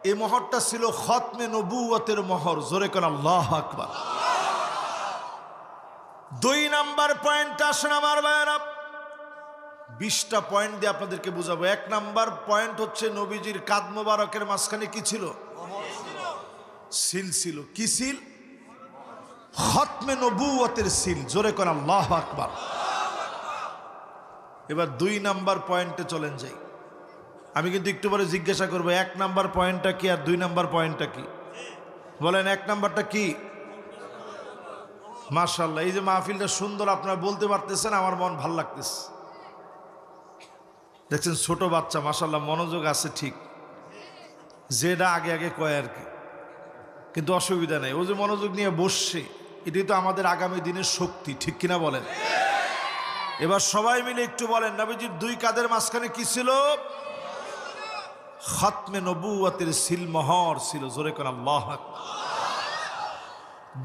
এই মোহরটা ছিল খতমে নবুয়তের মোহর। জোরে কোন আল্লাহু আকবার। 2 নাম্বার পয়েন্ট আসেন আমার ভাইয়েরা, 20টা পয়েন্ট দিয়ে আপনাদেরকে বুঝাবো। 1 নাম্বার পয়েন্ট হচ্ছে নবীজির কাঁধ মোবারকের মাঝখানে কি ছিল? সিল ছিল। কি সিল? খতমে নবুয়তের সিল। জোরে কোন আল্লাহু আকবার। এবার 2 নাম্বার পয়েন্টে চলেন যাই। আমি কিন্তু একটু পরে জিজ্ঞাসা করবো 1 নাম্বার পয়েন্টটা কি আর 2 নাম্বার পয়েন্টটা কি। বলেন 1 নাম্বারটা কি? মাশাআল্লাহ, এই যে মাহফিলটা সুন্দর আপনারা বলতে পারতেছেন, আমার মন ভাল লাগতেছে। দেখছেন ছোট বাচ্চা, মাশাআল্লাহ মনোযোগ আছে ঠিক, যেটা আগে আগে কয় আর কি, কিন্তু অসুবিধা নেই। ও যে মনোযোগ নিয়ে বসছে, এটাই তো আমাদের আগামী দিনের শক্তি, ঠিক কিনা বলেন? এবার সবাই মিলে একটু বলেন, নবীজির 2 কাঁধের মাঝখানে কি ছিল? খতমে নবুয়তের সিল মোহর ছিল। জোরে কোন আল্লাহু আকবার।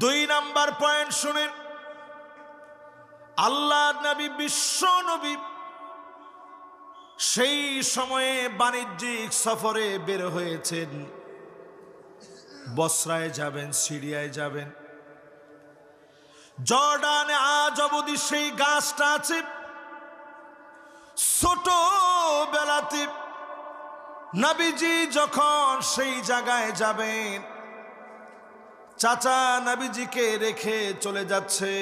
2 নাম্বার পয়েন্ট শুনেন, আল্লাহর নবী বিশ্ব নবী সেই সময়ে বাণিজ্যিক সফরে বের হয়েছেন। বসরায় যাবেন, সিরিয়ায় যাবেন, জর্ডানে আজ অবধি সেই গাছটা আছে। ছোটবেলাতে নবীজি যখন সেই জায়গায় যাবেন, চাচা নবীজিকে রেখে চলে যাচ্ছে,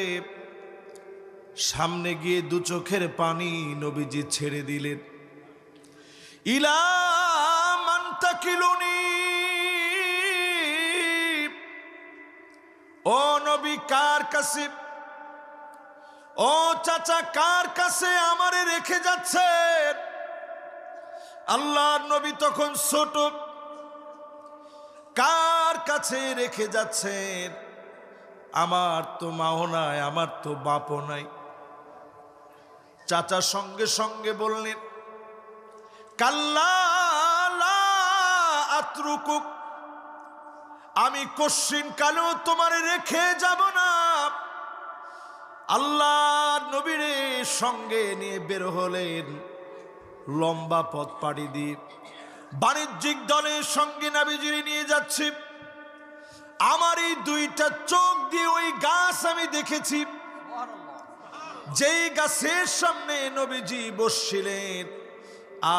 সামনে গিয়ে 2 চোখের পানি নবীজি ছেড়ে দিলেন। ইলা মান তাকিলুনি, ও নবী কার কাছে, ও চাচা কার কাছে আমারে রেখে যাচ্ছেন? আল্লাহর নবী তখন ছোট, কার কাছে রেখে যাচ্ছেন? আমার তো মাও নাই, আমার তো বাপও নাই। চাচা সঙ্গে সঙ্গে বললেন, কাল্লা লা আতরুকুক, আমি কশ্চিন কালেও তোমারে রেখে যাব না। আল্লাহর নবীরে সঙ্গে নিয়ে বের হলেন, লম্বা পথ পাড়ি দিয়ে বাণিজ্যিক দলের সঙ্গে নবীজিরে নিয়ে যাচ্ছি। আমার এই 2টা চোখ দিয়ে ওই গাছ আমি দেখেছি, যেই গাছের সামনে নবীজি বসছিলেন।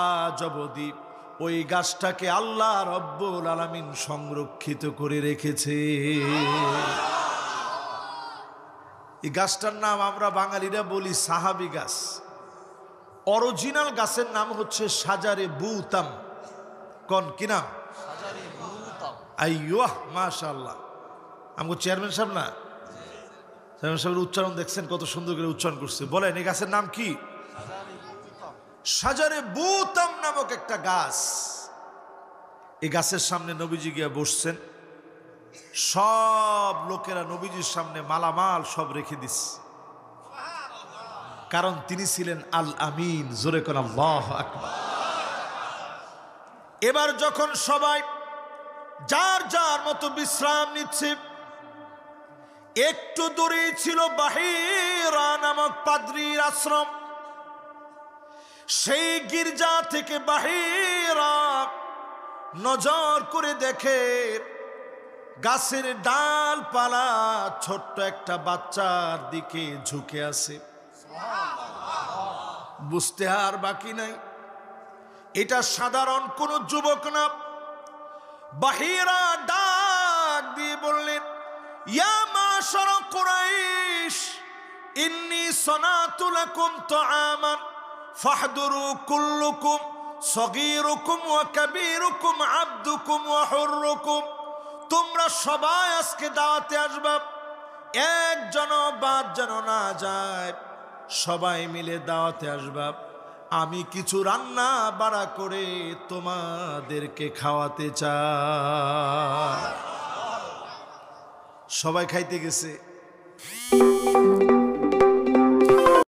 আজ অবধি ওই গাছটাকে আল্লাহ রব্বুল আলামিন সংরক্ষিত করে রেখেছে। এই গাছটার নাম আমরা বাঙালিরা বলি সাহাবী গাছ। অরিজিনাল গাছের নাম হচ্ছে শাজারে বুতাম। কোন কি নাম? আইয়ুহ, মাশাআল্লাহ। আমগো চেয়ারম্যান সাহেব না, চেয়ারম্যান সাহেবের উচ্চারণ দেখছেন কত সুন্দর করে উচ্চারণ করছে। বলেন এই গাছের নাম কি? শাজারে বুতাম নামক একটা গাছ। এই গাছের সামনে নবীজি গিয়ে বসছেন। সব লোকেরা নবীজির সামনে মালামাল সব রেখে দিস, কারণ তিনি ছিলেন আল আমিন। জোরে কোন আল্লাহু আকবার। এবার যখন সবাই যার যার মতো বিশ্রাম নিচ্ছে, একটু দূরে ছিল বাহিরা নামক পাদ্রীর আশ্রম। সেই গির্জা থেকে বাহিরা নজর করে দেখে গাছের ডালপালা ছোট্ট একটা বাচ্চার দিকে ঝুঁকে আছে। বুঝতে আর বাকি নাই, এটা সাধারণ কোন যুবক না। বাহিরা ডাক দিয়ে বললেন, ইয়া মাশার কুরাইশ, ইন্নী সনাতু লাকুম তুআমান ফাহদুরু কুল্লুকুম সগীরুকুম ওয়া কাবীরুকুম আবদুকুম ওয়া হুররুকুম। তোমরা সবাই আজকে দাওয়াতে আসবা, একজন বাদ যেন না যায়, সবাই মিলে দাওয়াতে আসবা। আমি কিছু রান্না বাড়া করে তোমাদেরকে খাওয়াতে চাই। সবাই খাইতে গেছে।